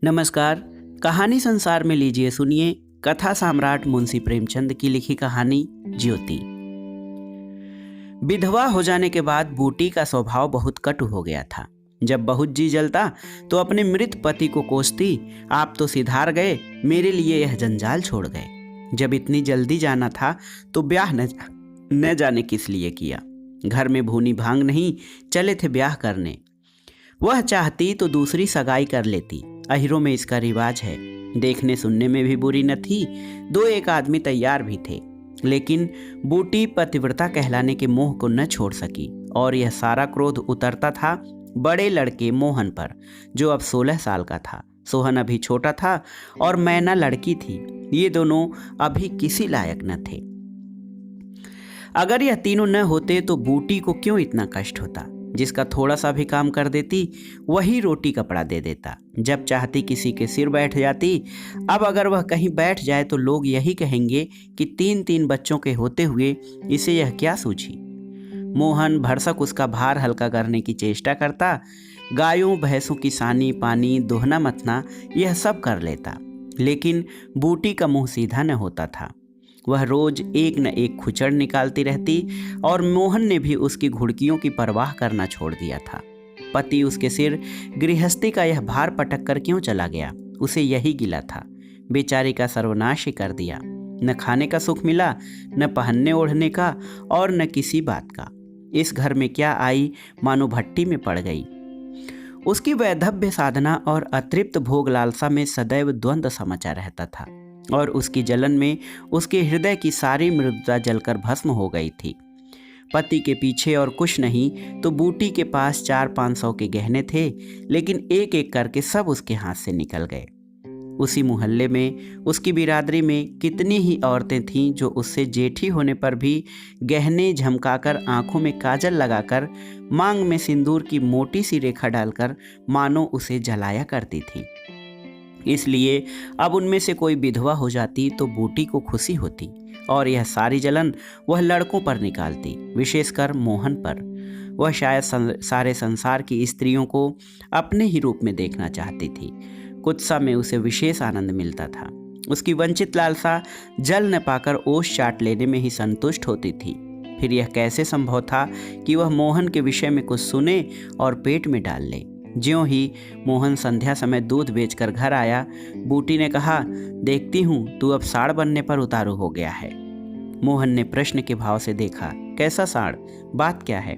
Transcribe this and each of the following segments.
नमस्कार। कहानी संसार में लीजिए सुनिए कथा सम्राट मुंशी प्रेमचंद की लिखी कहानी ज्योति। विधवा हो जाने के बाद बूटी का स्वभाव बहुत कटु हो गया था। जब बहुत जी जलता तो अपने मृत पति को कोसती, आप तो सिधार गए, मेरे लिए यह जंजाल छोड़ गए। जब इतनी जल्दी जाना था तो ब्याह न जाने किस लिए किया। घर में भूनी भांग नहीं, चले थे ब्याह करने। वह चाहती तो दूसरी सगाई कर लेती, अहिरों में इसका रिवाज है। देखने सुनने में भी बुरी न थी, दो एक आदमी तैयार भी थे। लेकिन बूटी पतिव्रता कहलाने के मोह को न छोड़ सकी और यह सारा क्रोध उतरता था बड़े लड़के मोहन पर, जो अब 16 साल का था। सोहन अभी छोटा था और मैना लड़की थी। ये दोनों अभी किसी लायक न थे। अगर यह तीनों न होते तो बूटी को क्यों इतना कष्ट होता। जिसका थोड़ा सा भी काम कर देती वही रोटी कपड़ा दे देता। जब चाहती किसी के सिर बैठ जाती। अब अगर वह कहीं बैठ जाए तो लोग यही कहेंगे कि 3-3 बच्चों के होते हुए इसे यह क्या सूझी। मोहन भरसक उसका भार हल्का करने की चेष्टा करता। गायों भैंसों की सानी पानी दोहना मथना यह सब कर लेता, लेकिन बूटी का मुंह सीधा न होता था। वह रोज एक न एक खुचड़ निकालती रहती और मोहन ने भी उसकी घुड़कियों की परवाह करना छोड़ दिया था। पति उसके सिर गृहस्थी का यह भार पटक कर क्यों चला गया, उसे यही गिला था। बेचारी का सर्वनाश ही कर दिया। न खाने का सुख मिला, न पहनने ओढ़ने का और न किसी बात का। इस घर में क्या आई, मानो भट्टी में पड़ गई। उसकी वैधव्य साधना और अतृप्त भोग लालसा में सदैव द्वंद्व समाचा रहता था और उसकी जलन में उसके हृदय की सारी मृदुता जलकर भस्म हो गई थी। पति के पीछे और कुछ नहीं तो बूटी के पास 400-500 के गहने थे, लेकिन एक एक करके सब उसके हाथ से निकल गए। उसी मोहल्ले में उसकी बिरादरी में कितनी ही औरतें थीं जो उससे जेठी होने पर भी गहने झमकाकर, आंखों में काजल लगाकर, मांग में सिंदूर की मोटी सी रेखा डालकर मानो उसे जलाया करती थी। इसलिए अब उनमें से कोई विधवा हो जाती तो बूटी को खुशी होती और यह सारी जलन वह लड़कों पर निकालती, विशेषकर मोहन पर। वह शायद सारे संसार की स्त्रियों को अपने ही रूप में देखना चाहती थी। कुत्सा में उसे विशेष आनंद मिलता था। उसकी वंचित लालसा जल न पाकर ओस चाट लेने में ही संतुष्ट होती थी। फिर यह कैसे संभव था कि वह मोहन के विषय में कुछ सुने और पेट में डाल ले। ज्यों ही मोहन संध्या समय दूध बेचकर घर आया, बूटी ने कहा, देखती हूँ तू अब साड़ बनने पर उतारू हो गया है। मोहन ने प्रश्न के भाव से देखा, कैसा साड़, बात क्या है?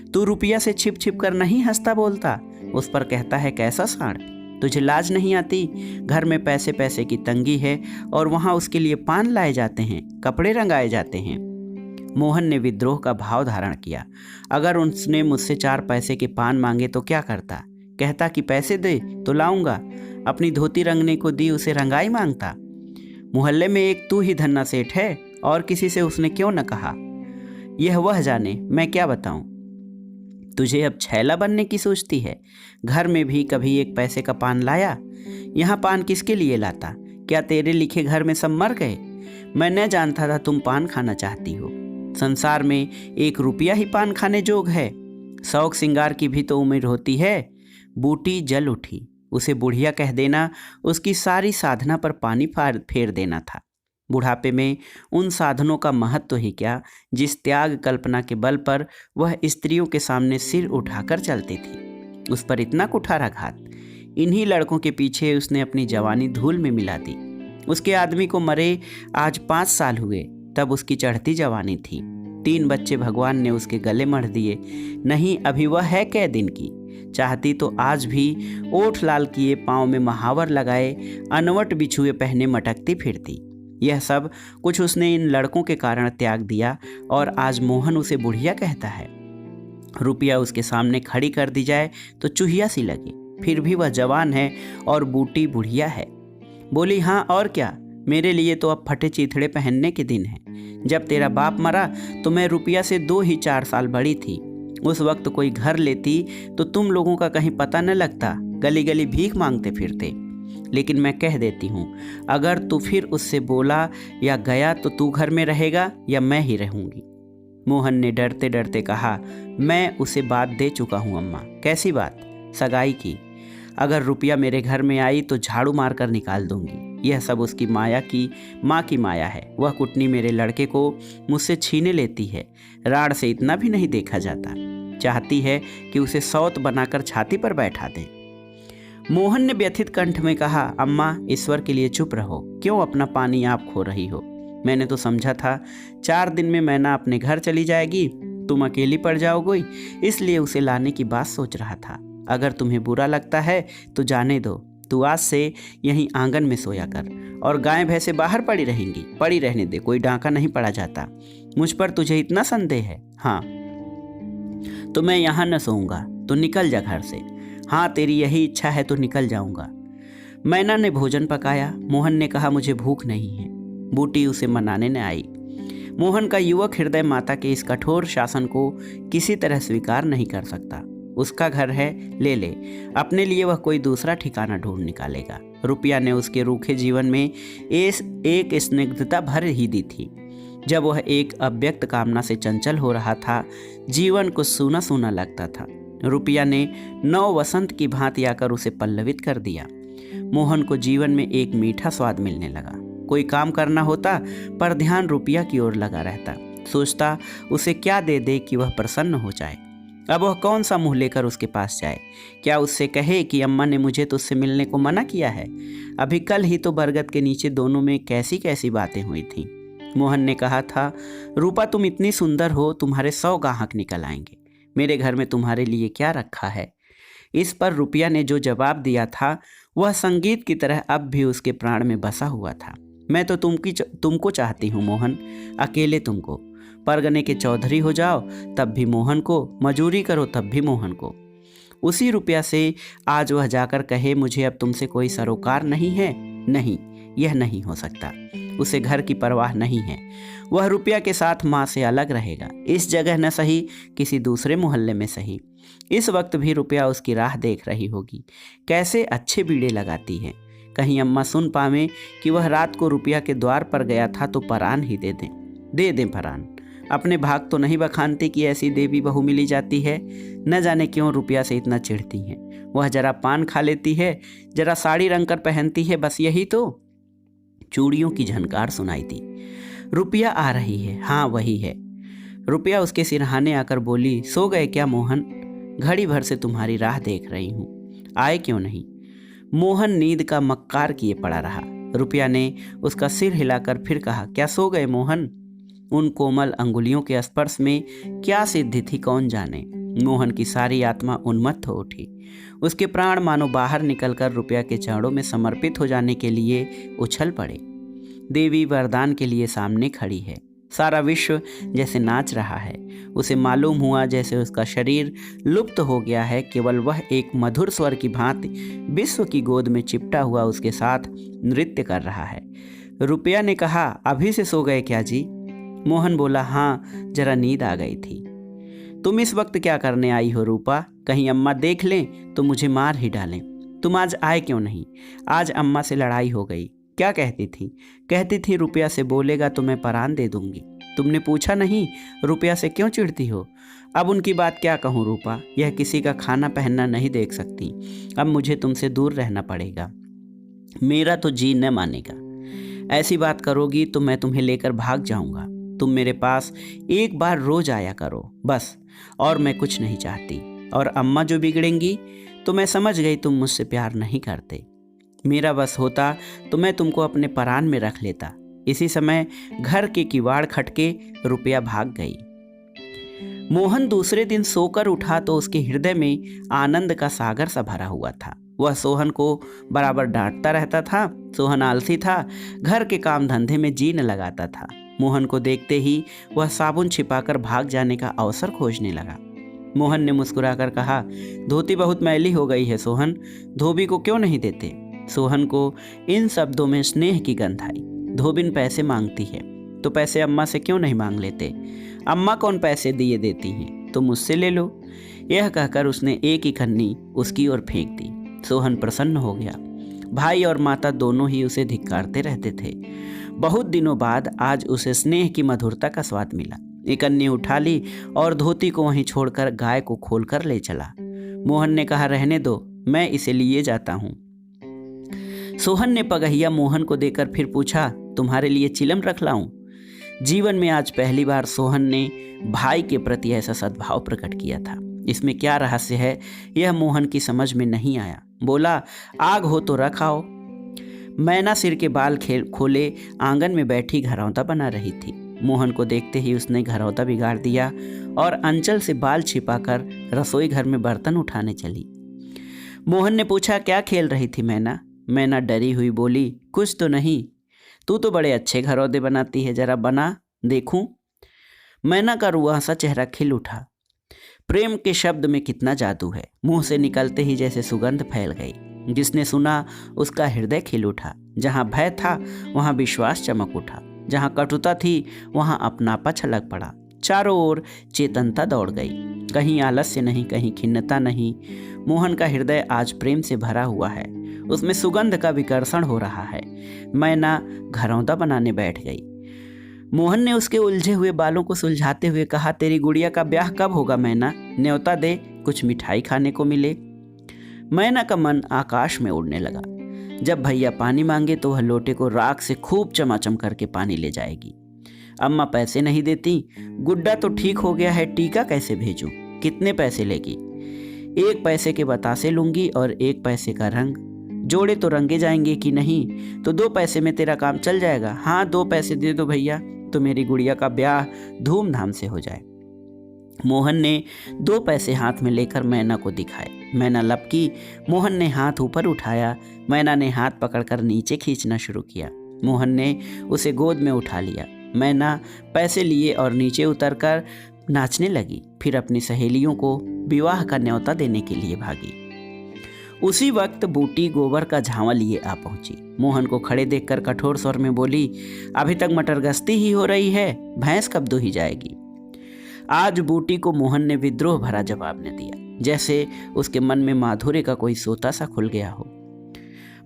तू रुपया से छिप छिप कर नहीं हंसता बोलता, उस पर कहता है कैसा साड़? तुझे लाज नहीं आती? घर में पैसे पैसे की तंगी है और वहाँ उसके लिए पान लाए जाते हैं, कपड़े रंगाए जाते हैं। मोहन ने विद्रोह का भाव धारण किया। अगर उसने मुझसे 4 पैसे के पान मांगे तो क्या करता? कहता कि पैसे दे तो लाऊंगा। अपनी धोती रंगने को दी, उसे रंगाई मांगता। मोहल्ले में एक तू ही धन्ना सेठ है और किसी से उसने क्यों न कहा? यह वह जाने, मैं क्या बताऊं। तुझे अब छैला बनने की सोचती है। घर में भी कभी 1 पैसे का पान लाया? यहाँ पान किसके लिए लाता? क्या तेरे लिखे घर में सब मर गए? मैं न जानता था तुम पान खाना चाहती हो। संसार में 1 रुपया ही पान खाने जोग है। शौक सिंगार की भी तो उम्र होती है। बूटी जल उठी। उसे बुढ़िया कह देना उसकी सारी साधना पर पानी फेर देना था। बुढ़ापे में उन साधनों का महत्व ही क्या, जिस त्याग कल्पना के बल पर वह स्त्रियों के सामने सिर उठाकर चलती थी। उस पर इतना कुठाराघात। इन्हीं लड़कों के पीछे उसने अपनी जवानी धूल में मिला दी। उसके आदमी को मरे आज 5 साल हुए, तब उसकी चढ़ती जवानी थी। 3 बच्चे भगवान ने उसके गले मढ़ दिए। नहीं, अभी वह है कै दिन की। चाहती तो आज भी ओठ लाल किए, पाँव में महावर लगाए, अनवट बिछुए पहने मटकती फिरती। यह सब कुछ उसने इन लड़कों के कारण त्याग दिया और आज मोहन उसे बुढ़िया कहता है। रुपया उसके सामने खड़ी कर दी जाए तो चूहिया सी लगे, फिर भी वह जवान है और बूटी बुढ़िया है। बोली, हाँ और क्या, मेरे लिए तो अब फटे चीथड़े पहनने के दिन हैं। जब तेरा बाप मरा तो मैं रुपया से 2 ही 4 साल बड़ी थी। उस वक्त कोई घर लेती तो तुम लोगों का कहीं पता न लगता, गली गली भीख मांगते फिरते। लेकिन मैं कह देती हूँ, अगर तू फिर उससे बोला या गया तो तू घर में रहेगा या मैं ही रहूँगी। मोहन ने डरते डरते कहा, मैं उसे बात दे चुका हूँ अम्मा। कैसी बात? सगाई की। अगर रुपया मेरे घर में आई तो झाड़ू मारकर निकाल दूंगी। यह सब उसकी माँ की माया है। वह कुटनी मेरे लड़के को मुझसे छीने लेती है। राड़ से इतना भी नहीं देखा जाता। चाहती है कि उसे सौत बनाकर छाती पर बैठा दें। मोहन ने व्यथित कंठ में कहा, अम्मा ईश्वर के लिए चुप रहो, क्यों अपना पानी आप खो रही हो? मैंने तो समझा था 4 दिन में मैना अपने घर चली जाएगी, तुम अकेली पड़ जाओगी, इसलिए उसे लाने की बात सोच रहा था। अगर तुम्हें बुरा लगता है तो जाने दो, तू आज से यहीं आंगन में सोया कर और गाय भैंसे बाहर पड़ी रहेंगी। पड़ी रहने दे, कोई डांका नहीं पड़ा जाता। मुझ पर तुझे इतना संदेह है? हाँ, तो मैं यहाँ न सोऊंगा, तो निकल जा घर से। हाँ, तेरी यही इच्छा है तो निकल जाऊंगा। मैना ने भोजन पकाया। मोहन ने कहा, मुझे भूख नहीं है। बूटी उसे मनाने न आई। मोहन का युवक हृदय माता के इस कठोर शासन को किसी तरह स्वीकार नहीं कर सकता। उसका घर है, ले ले, अपने लिए वह कोई दूसरा ठिकाना ढूंढ निकालेगा। रुपया ने उसके रूखे जीवन में एक स्निग्धता भर ही दी थी। जब वह एक अव्यक्त कामना से चंचल हो रहा था, जीवन को सूना सूना लगता था। रुपया ने नौ वसंत की भांति आकर उसे पल्लवित कर दिया। मोहन को जीवन में एक मीठा स्वाद मिलने लगा। कोई काम करना होता पर ध्यान रुपया की ओर लगा रहता। सोचता उसे क्या दे दे कि वह प्रसन्न हो जाए। अब वह कौन सा मुंह लेकर उसके पास जाए? क्या उससे कहे कि अम्मा ने मुझे तुझसे मिलने को मना किया है? अभी कल ही तो बरगद के नीचे दोनों में कैसी कैसी बातें हुई थीं। मोहन ने कहा था, रूपा तुम इतनी सुंदर हो, तुम्हारे 100 गाहक निकल आएंगे। मेरे घर में तुम्हारे लिए क्या रखा है? इस पर रुपया ने जो जवाब दिया था वह संगीत की तरह अब भी उसके प्राण में बसा हुआ था। मैं तो तुमको चाहती हूँ मोहन, अकेले तुमको। परगने के चौधरी हो जाओ तब भी मोहन को, मजूरी करो तब भी मोहन को। उसी रुपया से आज वह जाकर कहे, मुझे अब तुमसे कोई सरोकार नहीं है। नहीं, यह नहीं हो सकता। उसे घर की परवाह नहीं है। वह रुपया के साथ माँ से अलग रहेगा। इस जगह न सही, किसी दूसरे मोहल्ले में सही। इस वक्त भी रुपया उसकी राह देख रही होगी। कैसे अच्छे बीड़े लगाती है। कहीं अम्मा सुन पावे कि वह रात को रुपया के द्वार पर गया था तो परान ही दे दें परान। अपने भाग तो नहीं बखानती कि ऐसी देवी बहू मिली जाती है। न जाने क्यों रुपया से इतना चिढ़ती हैं। वह जरा पान खा लेती है, जरा साड़ी रंग कर पहनती है, बस यही तो। चूड़ियों की झनकार सुनाई थी। रुपया आ रही है। हाँ, वही है। रुपया उसके सिरहाने आकर बोली, सो गए क्या मोहन? घड़ी भर से तुम्हारी राह देख रही हूँ, आए क्यों नहीं? मोहन नींद का मक्कार किए पड़ा रहा। रुपया ने उसका सिर हिलाकर फिर कहा, क्या सो गए मोहन? उन कोमल अंगुलियों के स्पर्श में क्या सिद्धि थी कौन जाने। मोहन की सारी आत्मा उन्मत्त हो उठी। उसके प्राण मानो बाहर निकलकर रुपया के चरणों में समर्पित हो जाने के लिए उछल पड़े। देवी वरदान के लिए सामने खड़ी है। सारा विश्व जैसे नाच रहा है। उसे मालूम हुआ जैसे उसका शरीर लुप्त हो गया है, केवल वह एक मधुर स्वर की भांति विश्व की गोद में चिपटा हुआ उसके साथ नृत्य कर रहा है। रुपया ने कहा, अभी से सो गए क्या जी? मोहन बोला, हाँ, जरा नींद आ गई थी। तुम इस वक्त क्या करने आई हो रूपा? कहीं अम्मा देख लें तो मुझे मार ही डालें। तुम आज आए क्यों नहीं? आज अम्मा से लड़ाई हो गई। क्या कहती थी? कहती थी रुपया से बोलेगा तो मैं परान दे दूंगी। तुमने पूछा नहीं रुपया से क्यों चिढ़ती हो? अब उनकी बात क्या कहूँ रूपा, यह किसी का खाना पहनना नहीं देख सकती। अब मुझे तुमसे दूर रहना पड़ेगा। मेरा तो जी न मानेगा। ऐसी बात करोगी तो मैं तुम्हें लेकर भाग जाऊंगा। तुम मेरे पास एक बार रोज आया करो बस, और मैं कुछ नहीं चाहती। और अम्मा जो बिगड़ेंगी तो मैं समझ गई तुम मुझसे प्यार नहीं करते। मेरा बस होता तो मैं तुमको अपने परान में रख लेता। इसी समय घर के किवाड़ खटके रुपया भाग गई। मोहन दूसरे दिन सोकर उठा तो उसके हृदय में आनंद का सागर सा भरा हुआ था। वह सोहन को बराबर डांटता रहता था। सोहन आलसी था, घर के काम धंधे में जी न लगाता था। मोहन को देखते ही वह साबुन छिपाकर भाग जाने का अवसर खोजने लगा। मोहन ने मुस्कुराकर कहा, धोती बहुत मैली हो गई है सोहन, धोबी को क्यों नहीं देते? सोहन को इन शब्दों में स्नेह की गंध आई। धोबिन पैसे मांगती है तो पैसे अम्मा से क्यों नहीं मांग लेते? अम्मा कौन पैसे दिए देती हैं, तो मुझसे ले लो। यह कहकर उसने एक ही खन्नी उसकी ओर फेंक दी। सोहन प्रसन्न हो गया। भाई और माता दोनों ही उसे धिक्कारते रहते थे। बहुत दिनों बाद आज उसे स्नेह की मधुरता का स्वाद मिला। एक अन्नी उठा ली और धोती को वहीं छोड़कर गाय को खोलकर ले चला। मोहन ने कहा, रहने दो, मैं इसे लिए जाता हूँ। सोहन ने पगहिया मोहन को देकर फिर पूछा, तुम्हारे लिए चिलम रख लाऊं? जीवन में आज पहली बार सोहन ने भाई के प्रति ऐसा सद्भाव प्रकट किया था। इसमें क्या रहस्य है यह मोहन की समझ में नहीं आया। बोला, आग हो तो रख आओ। मैना सिर के बाल खोले आंगन में बैठी घरौंदा बना रही थी। मोहन को देखते ही उसने घरौंदा बिगाड़ दिया और अंचल से बाल छिपाकर रसोई घर में बर्तन उठाने चली। मोहन ने पूछा, क्या खेल रही थी मैना? मैना डरी हुई बोली, कुछ तो नहीं, तू तो बड़े अच्छे घरौंदे बनाती है, जरा बना देखूं। मैना का रुआ सा चेहरा खिल उठा। प्रेम के शब्द में कितना जादू है। मुंह से निकलते ही जैसे सुगंध फैल गई। जिसने सुना उसका हृदय खिल उठा। जहां भय था वहां विश्वास चमक उठा। जहां कटुता थी वहां अपनापा छलक पड़ा। चारों ओर चेतनता दौड़ गई। कहीं आलस्य नहीं, कहीं खिन्नता नहीं। मोहन का हृदय आज प्रेम से भरा हुआ है। उसमें सुगंध का विकर्षण हो रहा है। मैना घरौंदा बनाने बैठ गई। मोहन ने उसके उलझे हुए बालों को सुलझाते हुए कहा, तेरी गुड़िया का ब्याह कब होगा मैना? न्योता दे, कुछ मिठाई खाने को मिले। मैना का मन आकाश में उड़ने लगा। जब भैया पानी मांगे तो वह लोटे को राख से खूब चमाचम करके पानी ले जाएगी। अम्मा पैसे नहीं देती। गुड्डा तो ठीक हो गया है, टीका कैसे भेजूं? कितने पैसे लेगी? 1 पैसे के बतासे लूंगी और 1 पैसे का रंग। जोड़े तो रंगे जाएंगे कि नहीं? तो 2 पैसे में तेरा काम चल जाएगा। हाँ, 2 पैसे दे दो भैया, तो मेरी गुड़िया का ब्याह धूमधाम से हो जाए। मोहन ने 2 पैसे हाथ में लेकर मैना को दिखाए। मैना लपकी। मोहन ने हाथ ऊपर उठाया। मैना ने हाथ पकड़कर नीचे खींचना शुरू किया। मोहन ने उसे गोद में उठा लिया। मैना पैसे लिए और नीचे उतरकर नाचने लगी। फिर अपनी सहेलियों को विवाह का न्योता देने के लिए भागी। उसी वक्त बूटी गोबर का झांवा लिए आ पहुंची। मोहन को खड़े देखकर कठोर स्वर में बोली, अभी तक मटर गश्ती ही हो रही है, भैंस कब दुही जाएगी? आज बूटी को मोहन ने विद्रोह भरा जवाब न दिया, जैसे उसके मन में माधुर्य का कोई सोता सा खुल गया हो।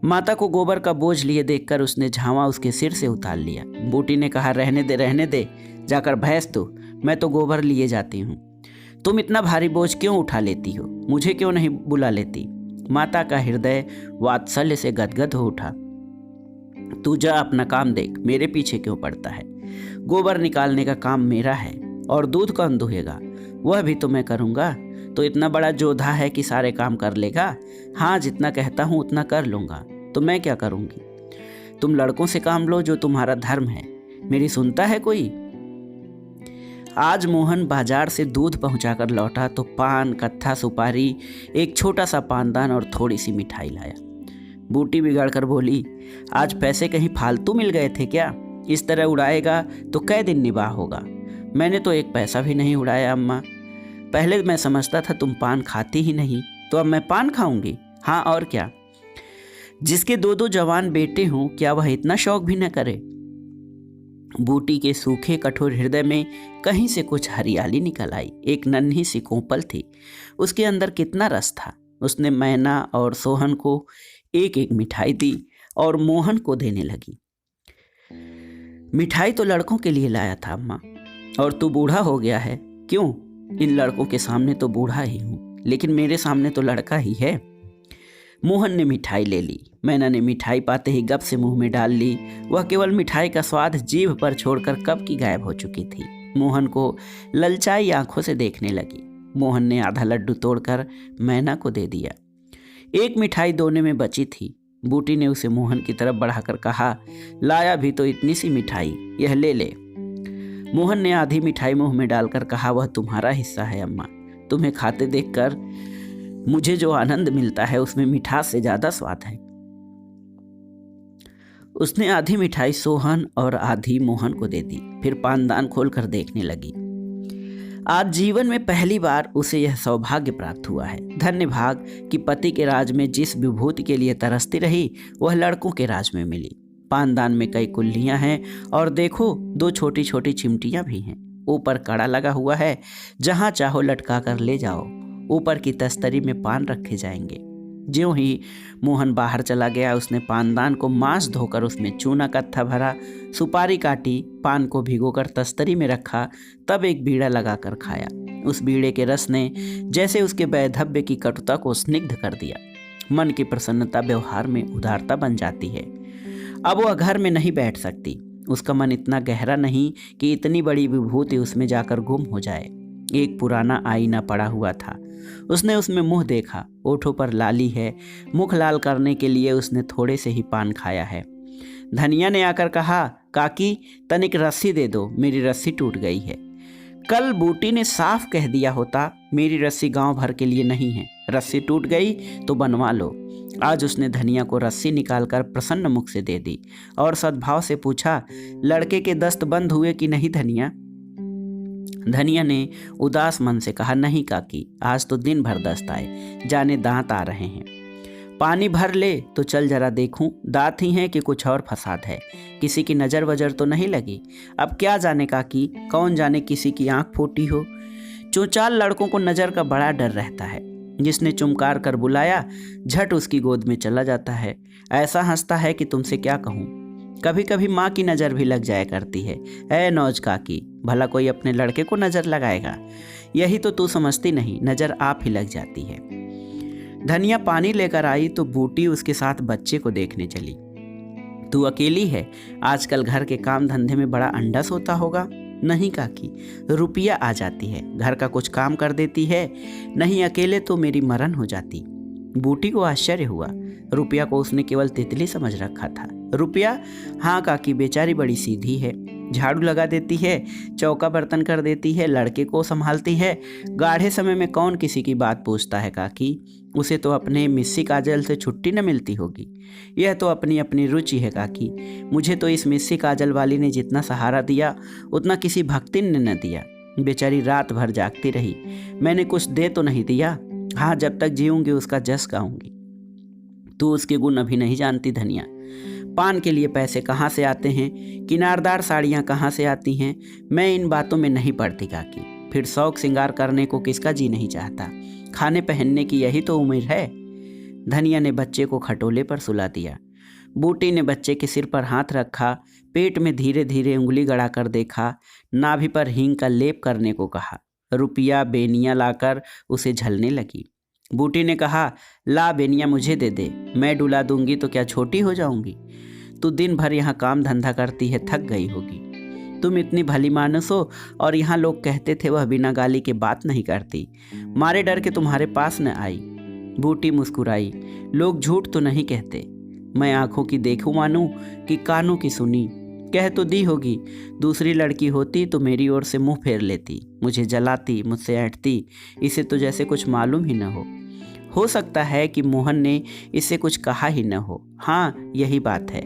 माता को गोबर का बोझ लिए देखकर उसने झांवा उसके सिर से उतार लिया। बूटी ने कहा, रहने दे, जाकर भैंस दो, मैं तो गोबर लिए जाती हूँ। तुम इतना भारी बोझ क्यों उठा लेती हो? मुझे क्यों नहीं बुला लेती? माता का हृदय वात्सल्य से गदगद हो उठा। तू जा अपना काम देख, मेरे पीछे क्यों पड़ता है? गोबर निकालने का काम मेरा है और दूध कौन दुहेगा? वह भी तो मैं करूँगा। तो इतना बड़ा जोधा है कि सारे काम कर लेगा? हाँ, जितना कहता हूँ उतना कर लूँगा। तो मैं क्या करूँगी? तुम लड़कों से काम लो, जो तुम्हारा धर्म है। मेरी सुनता है कोई? आज मोहन बाजार से दूध पहुंचाकर लौटा तो पान, कत्था, सुपारी, एक छोटा सा पानदान और थोड़ी सी मिठाई लाया। बूटी बिगड़कर बोली, आज पैसे कहीं फालतू मिल गए थे क्या? इस तरह उड़ाएगा तो कै दिन निवाह होगा? मैंने तो 1 पैसा भी नहीं उड़ाया अम्मा। पहले मैं समझता था तुम पान खाती ही नहीं, तो अब मैं पान खाऊंगी? हाँ और क्या? जिसके 2-2 जवान बेटे हों, क्या वह इतना शौक भी न करे? बूटी के सूखे कठोर हृदय में कहीं से कुछ हरियाली निकल आई। एक नन्ही सी कोपल थी, उसके अंदर कितना रस था। उसने मैना और सोहन को 1-1 मिठाई दी और मोहन को देने लगी। मिठाई तो लड़कों के लिए लाया था अम्मा, और तू बूढ़ा हो गया है। क्यों? इन लड़कों के सामने तो बूढ़ा ही हूँ, लेकिन मेरे सामने तो लड़का ही है। मोहन ने मिठाई ले ली। मैना ने मिठाई पाते ही गप से मुंह में डाल ली। वह केवल मिठाई का स्वाद जीभ पर छोड़कर कब की गायब हो चुकी थी। मोहन को ललचाई आंखों से देखने लगी। मोहन ने आधा लड्डू तोड़कर मैना को दे दिया। 1 मिठाई दोने में बची थी। बूटी ने उसे मोहन की तरफ बढ़ाकर कहा, लाया भी तो इतनी सी मिठाई, यह ले ले। मोहन ने आधी मिठाई मुंह में डालकर कहा, वह तुम्हारा हिस्सा है अम्मा। तुम्हें खाते देखकर मुझे जो आनंद मिलता है उसमें मिठास से ज्यादा स्वाद है। उसने आधी मिठाई सोहन और आधी मोहन को दे दी। फिर पानदान खोलकर देखने लगी। आज जीवन में पहली बार उसे यह सौभाग्य प्राप्त हुआ है। धन्य भाग कि पति के राज में जिस विभूति के लिए तरसती रही वह लड़कों के राज में मिली। पानदान में कई कुल्लियां हैं और देखो 2 छोटी छोटी चिमटियां भी हैं। ऊपर कड़ा लगा हुआ है, जहां चाहो लटका कर ले जाओ। ऊपर की तस्तरी में पान रखे जाएंगे। ज्यों ही मोहन बाहर चला गया, उसने पानदान को मांस धोकर उसमें चूना कत्था भरा, सुपारी काटी, पान को भिगोकर तस्तरी में रखा, तब एक बीड़ा लगाकर खाया। उस बीड़े के रस ने जैसे उसके वैधव्य की कटुता को स्निग्ध कर दिया। मन की प्रसन्नता व्यवहार में उदारता बन जाती है। अब वह घर में नहीं बैठ सकती। उसका मन इतना गहरा नहीं कि इतनी बड़ी विभूति उसमें जाकर गुम हो जाए। एक पुराना आईना पड़ा हुआ था। उसने उसमें मुंह देखा। ओठों पर लाली है। मुख लाल करने के लिए उसने थोड़े से ही पान खाया है। धनिया ने आकर कहा, काकी तनिक रस्सी दे दो, मेरी रस्सी टूट गई है। कल बूटी ने साफ कह दिया होता, मेरी रस्सी गांव भर के लिए नहीं है, रस्सी टूट गई तो बनवा लो। आज उसने धनिया को रस्सी निकालकर प्रसन्न मुख से दे दी और सद्भाव से पूछा, लड़के के दस्त बंद हुए कि नहीं धनिया? धनिया ने उदास मन से कहा, नहीं काकी, आज तो दिन भर दस्त आए, जाने दांत आ रहे हैं। पानी भर ले तो चल जरा देखूं, दांत ही हैं कि कुछ और फसाद है, किसी की नज़र वजर तो नहीं लगी? अब क्या जाने काकी, कौन जाने किसी की आंख फूटी हो। चौचाल लड़कों को नज़र का बड़ा डर रहता है। जिसने चुमकार कर बुलाया झट उसकी गोद में चला जाता है। ऐसा हंसता है कि तुमसे क्या कहूँ। कभी कभी माँ की नज़र भी लग जाया करती है। ऐ नौज काकी, भला कोई अपने लड़के को नज़र लगाएगा? यही तो तू समझती नहीं, नज़र आप ही लग जाती है। धनिया पानी लेकर आई तो बूटी उसके साथ बच्चे को देखने चली। तू अकेली है? आजकल घर के काम धंधे में बड़ा अंडस होता होगा। नहीं काकी, रुपया आ जाती है, घर का कुछ काम कर देती है। नहीं अकेले तो मेरी मरण हो जाती। बूटी को आश्चर्य हुआ। रुपया को उसने केवल तितली समझ रखा था। रुपया? हाँ काकी, बेचारी बड़ी सीधी है, झाड़ू लगा देती है, चौका बर्तन कर देती है, लड़के को संभालती है। गाढ़े समय में कौन किसी की बात पूछता है काकी? उसे तो अपने मिस्सी काजल से छुट्टी न मिलती होगी। यह तो अपनी अपनी रुचि है काकी। मुझे तो इस मिस्सी काजल वाली ने जितना सहारा दिया उतना किसी भक्तिन ने न दिया। बेचारी रात भर जागती रही, मैंने कुछ दे तो नहीं दिया। हाँ, जब तक जीऊंगी उसका जस गाऊंगी। तू उसके गुण अभी नहीं जानती धनिया। पान के लिए पैसे कहाँ से आते हैं, किनारदार साड़ियाँ कहाँ से आती हैं, मैं इन बातों में नहीं पड़ती काकी। फिर शौक श्रृंगार करने को किसका जी नहीं चाहता? खाने पहनने की यही तो उम्र है। धनिया ने बच्चे को खटोले पर सुला दिया। बूटी ने बच्चे के सिर पर हाथ रखा, पेट में धीरे धीरे उंगली गड़ाकर देखा, नाभि पर हींग का लेप करने को कहा। रुपया बेनिया लाकर उसे झलने लगी। बूटी ने कहा, ला बेनिया मुझे दे दे, मैं डुला दूंगी तो क्या छोटी हो जाऊंगी? तू दिन भर यहाँ काम धंधा करती है, थक गई होगी। तुम इतनी भली मानस हो और यहाँ लोग कहते थे वह बिना गाली के बात नहीं करती, मारे डर के तुम्हारे पास न आई। बूटी मुस्कुराई। लोग झूठ तो नहीं कहते। मैं आंखों की देखूं मानूं कि कानों की सुनी? कह तो दी होगी, दूसरी लड़की होती तो मेरी ओर से मुंह फेर लेती, मुझे जलाती, मुझसे ऐंठती, इसे तो जैसे कुछ मालूम ही न हो सकता है कि मोहन ने इससे कुछ कहा ही न हो। हाँ, यही बात है।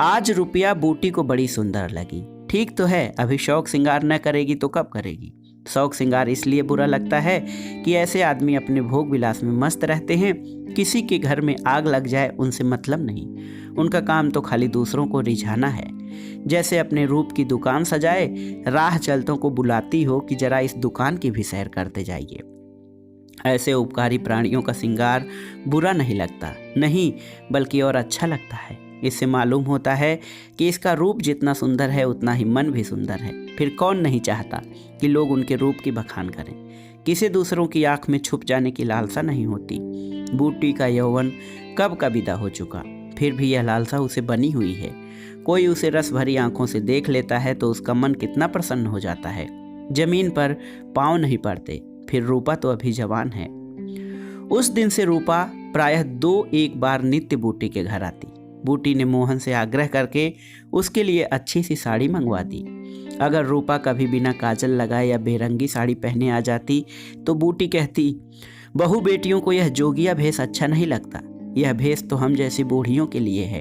आज रुपया बूटी को बड़ी सुंदर लगी। ठीक तो है, अभी शौक श्रृंगार न करेगी तो कब करेगी? शौक श्रृंगार इसलिए बुरा लगता है कि ऐसे आदमी अपने भोग विलास में मस्त रहते हैं। किसी के घर में आग लग जाए उनसे मतलब नहीं। उनका काम तो खाली दूसरों को रिझाना है। जैसे अपने रूप की दुकान सजाए, राह चलतों को बुलाती हो कि जरा इस दुकान की भी सैर करते जाइए। ऐसे उपकारी प्राणियों का श्रृंगार बुरा नहीं लगता, नहीं बल्कि और अच्छा लगता है। इससे मालूम होता है कि इसका रूप जितना सुंदर है उतना ही मन भी सुंदर है। फिर कौन नहीं चाहता कि लोग उनके रूप की बखान करें? किसी दूसरों की आंख में छुप जाने की लालसा नहीं होती। बूटी का यौवन कब का विदा हो चुका, फिर भी यह लालसा उसे बनी हुई है। कोई उसे रस भरी आंखों से देख लेता है तो उसका मन कितना प्रसन्न हो जाता है। जमीन पर पांव नहीं पड़ते। फिर रूपा तो अभी जवान है। उस दिन से रूपा प्रायः 2-1 बार नित्य बूटी के घर आती। बूटी ने मोहन से आग्रह करके उसके लिए अच्छी सी साड़ी मंगवा दी। अगर रूपा कभी बिना काजल लगाए या बेरंगी साड़ी पहने आ जाती तो बूटी कहती, बहू बेटियों को यह जोगिया भेष अच्छा नहीं लगता, यह भेष तो हम जैसी बूढ़ियों के लिए है।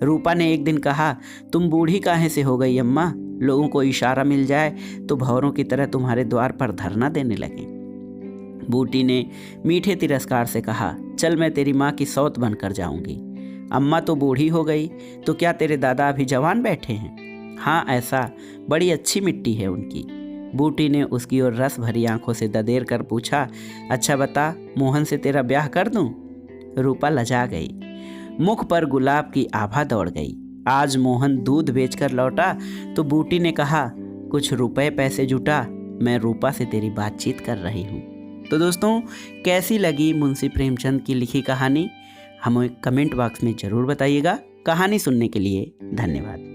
रूपा ने एक दिन कहा, तुम बूढ़ी काहे से हो गई अम्मा? लोगों को इशारा मिल जाए तो भौरों की तरह तुम्हारे द्वार पर धरना देने लगे। बूटी ने मीठे तिरस्कार से कहा, चल मैं तेरी माँ की सौत बनकर जाऊंगी। अम्मा तो बूढ़ी हो गई तो क्या तेरे दादा अभी जवान बैठे हैं? हाँ ऐसा, बड़ी अच्छी मिट्टी है उनकी। बूटी ने उसकी ओर रस भरी आंखों से ददेर कर पूछा, अच्छा बता, मोहन से तेरा ब्याह कर दूं? रूपा लजा गई। मुख पर गुलाब की आभा दौड़ गई। आज मोहन दूध बेचकर लौटा तो बूटी ने कहा, कुछ रुपए पैसे जुटा, मैं रूपा से तेरी बातचीत कर रही हूँ। तो दोस्तों, कैसी लगी मुंशी प्रेमचंद की लिखी कहानी हमें कमेंट बॉक्स में ज़रूर बताइएगा। कहानी सुनने के लिए धन्यवाद।